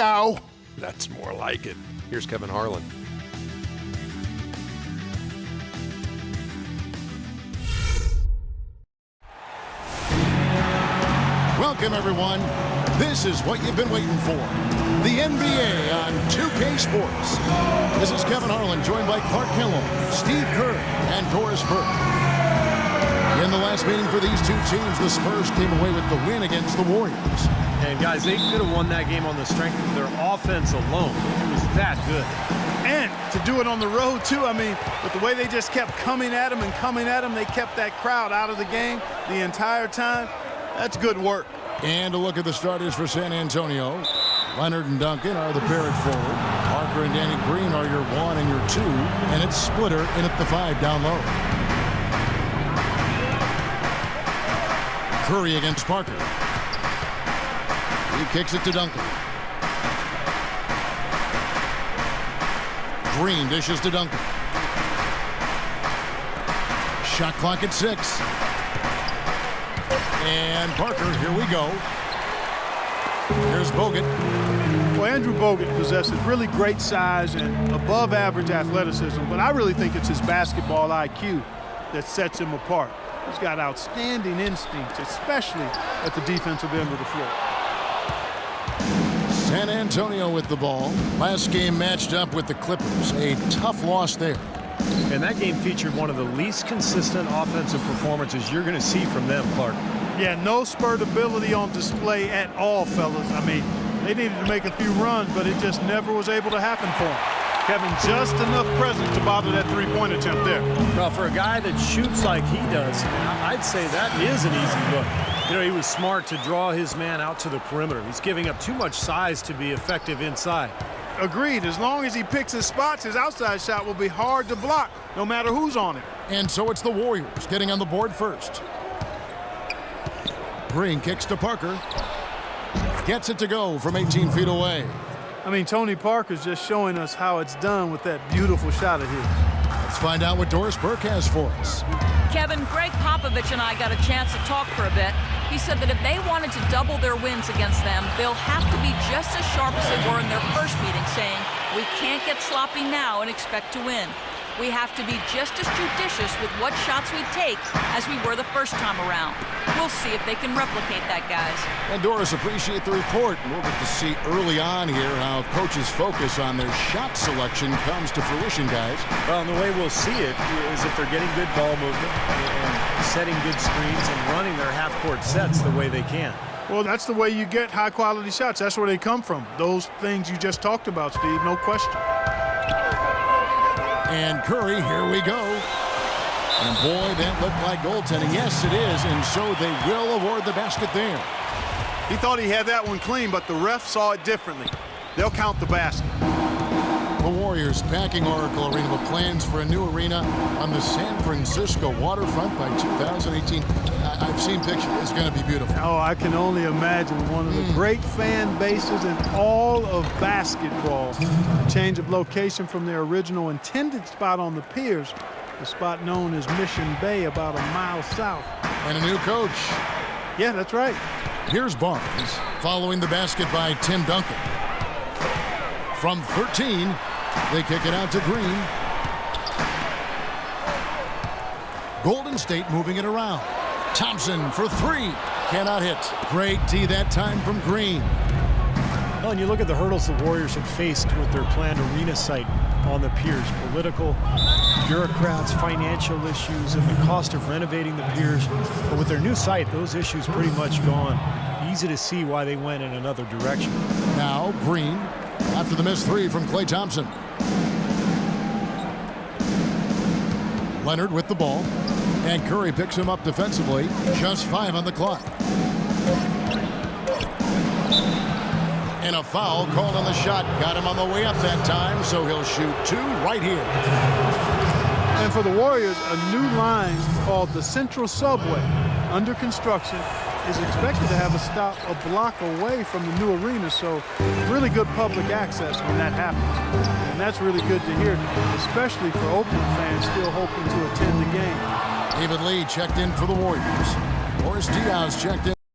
meow. That's more like it. Here's Kevin Harlan. Welcome, everyone. This is what you've been waiting for. The NBA on 2K Sports. This is Kevin Harlan, joined by Clark Kellogg, Steve Kerr, and Doris Burke. In the last meeting for these two teams, the Spurs came away with the win against the Warriors. And guys, they could have won that game on the strength of their offense alone. It was that good. And to do it on the road, too. I mean, with the way they just kept coming at them, they kept that crowd out of the game the entire time. That's good work. And a look at the starters for San Antonio. Leonard and Duncan are the pair at forward. Parker and Danny Green are your 1 and your 2. And it's Splitter in at the 5 down low. Curry against Parker. He kicks it to Duncan. Green dishes to Duncan. Shot clock at 6. And Parker, here we go. Here's Bogut. Well, Andrew Bogut possesses really great size and above-average athleticism, but I really think it's his basketball IQ that sets him apart. He's got outstanding instincts, especially at the defensive end of the floor. San Antonio with the ball. Last game matched up with the Clippers. A tough loss there. And that game featured one of the least consistent offensive performances you're going to see from them, Clark. Yeah, no spurt ability on display at all, fellas. I mean, they needed to make a few runs, but it just never was able to happen for them. Having just enough presence to bother that three-point attempt there. Well, for a guy that shoots like he does, I'd say that is an easy look. You know, he was smart to draw his man out to the perimeter. He's giving up too much size to be effective inside. Agreed. As long as he picks his spots, his outside shot will be hard to block, no matter who's on it. And so it's the Warriors getting on the board first. Green kicks to Parker. Gets it to go from 18 feet away. I mean, Tony Parker's just showing us how it's done with that beautiful shot of his. Let's find out what Doris Burke has for us. Kevin, Greg Popovich and I got a chance to talk for a bit. He said that if they wanted to double their wins against them, they'll have to be just as sharp as they were in their first meeting, saying, we can't get sloppy now and expect to win. We have to be just as judicious with what shots we take as we were the first time around. We'll see if they can replicate that, guys. And Doris, appreciate the report. We'll get to see early on here how coaches' focus on their shot selection comes to fruition, guys. Well, and the way we'll see it is if they're getting good ball movement and setting good screens and running their half-court sets the way they can. Well, that's the way you get high-quality shots. That's where they come from. Those things you just talked about, Steve, no question. And Curry, here we go. And boy, that looked like goaltending. Yes, it is, and so they will award the basket there. He thought he had that one clean, but the ref saw it differently. They'll count the basket. The Warriors packing Oracle Arena with plans for a new arena on the San Francisco waterfront by 2018. I've seen pictures. It's going to be beautiful. Oh, I can only imagine one of the great fan bases in all of basketball. A change of location from their original intended spot on the piers, the spot known as Mission Bay, about a mile south. And a new coach. Yeah, that's right. Here's Barnes following the basket by Tim Duncan. From 13, they kick it out to Green. Golden State moving it around. Thompson for 3. Cannot hit. Great D that time from Green. Well, and you look at the hurdles the Warriors have faced with their planned arena site on the piers. Political, bureaucrats, financial issues, and the cost of renovating the piers. But with their new site, those issues pretty much gone. Easy to see why they went in another direction. Now Green after the missed 3 from Klay Thompson. Leonard with the ball. And Curry picks him up defensively. Just 5 on the clock. And a foul called on the shot. Got him on the way up that time, so he'll shoot 2 right here. And for the Warriors, a new line called the Central Subway, under construction, is expected to have a stop a block away from the new arena, so really good public access when that happens. And that's really good to hear, especially for Oakland fans still hoping to attend the game. David Lee checked in for the Warriors. Boris Diaz checked in